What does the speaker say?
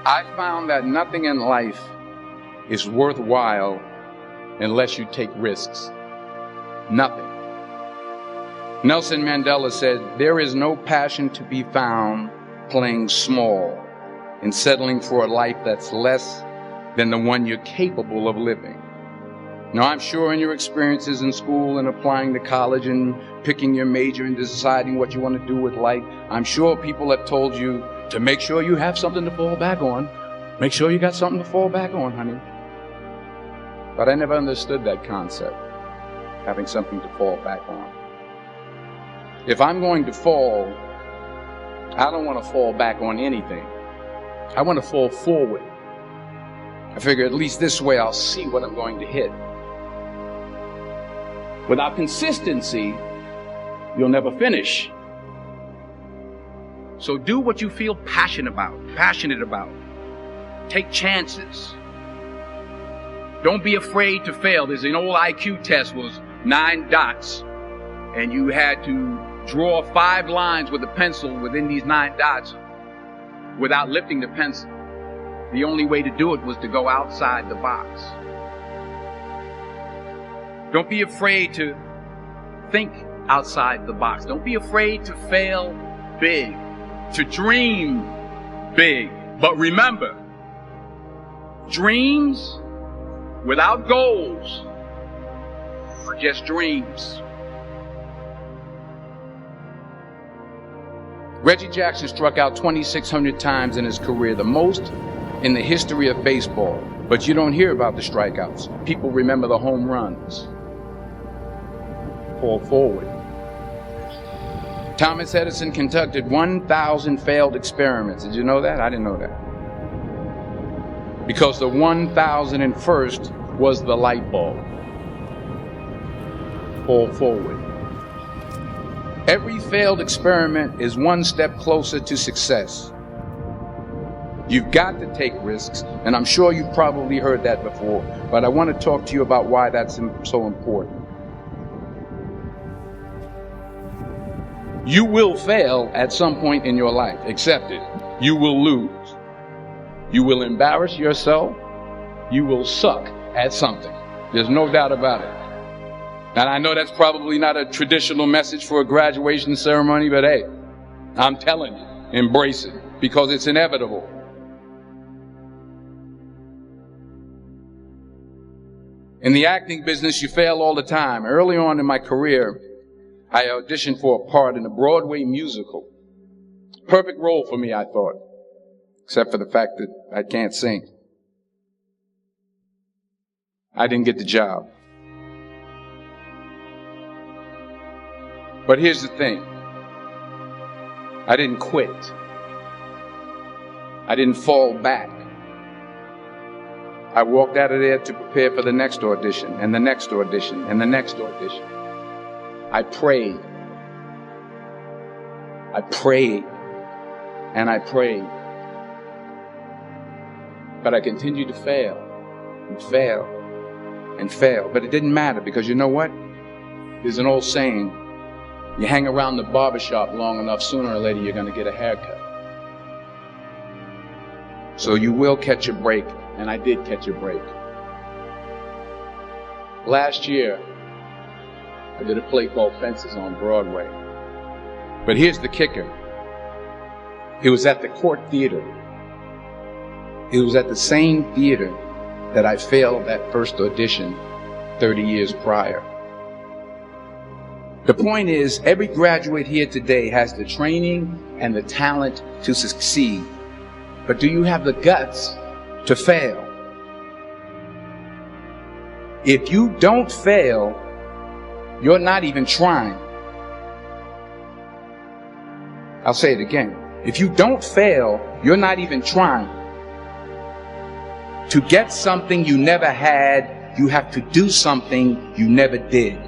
I found that nothing in life is worthwhile unless you take risks. Nothing. Nelson Mandela said, "There is no passion to be found playing small and settling for a life that's less than the one you're capable of living." Now, I'm sure in your experiences in school and applying to college and picking your major and deciding what you want to do with life, I'm sure people have told you to make sure you have something to fall back on. Make sure you got something to fall back on, honey. But I never understood that concept, having something to fall back on. If I'm going to fall, I don't want to fall back on anything. I want to fall forward. I figure at least this way I'll see what I'm going to hit. Without consistency, you'll never finish. So do what you feel passionate about. Take chances. Don't be afraid to fail. There's an old IQ test, was 9 dots, and you had to draw 5 lines with a pencil within these 9 dots without lifting the pencil. The only way to do it was to go outside the box. Don't be afraid to think outside the box. Don't be afraid to fail big, to dream big. But remember, dreams without goals are just dreams. Reggie Jackson struck out 2,600 times in his career, the most in the history of baseball. But you don't hear about the strikeouts. People remember the home runs. Fall forward. Thomas Edison conducted 1,000 failed experiments. Did you know that? I didn't know that. Because the 1,001st was the light bulb. Fall forward. Every failed experiment is one step closer to success. You've got to take risks, and I'm sure you've probably heard that before, but I want to talk to you about why that's so important. You will fail at some point in your life. Accept it. You will lose. You will embarrass yourself. You will suck at something. There's no doubt about it. And I know that's probably not a traditional message for a graduation ceremony, but hey, I'm telling you, embrace it, because it's inevitable. In the acting business, you fail all the time. Early on in my career, I auditioned for a part in a Broadway musical. Perfect role for me, I thought, except for the fact that I can't sing. I didn't get the job. But here's the thing. I didn't quit. I didn't fall back. I walked out of there to prepare for the next audition, and the next audition, and the next audition. I prayed. I prayed. And I prayed. But I continued to fail, and fail, and fail. But it didn't matter, because you know what? There's an old saying, you hang around the barbershop long enough, sooner or later you're going to get a haircut. So you will catch a break, and I did catch a break. Last year, I did a play called Fences on Broadway. But here's the kicker. It was at the Court Theater. It was at the same theater that I failed that first audition 30 years prior. The point is, every graduate here today has the training and the talent to succeed. But do you have the guts to fail? If you don't fail, you're not even trying. I'll say it again. If you don't fail, you're not even trying. To get something you never had, you have to do something you never did.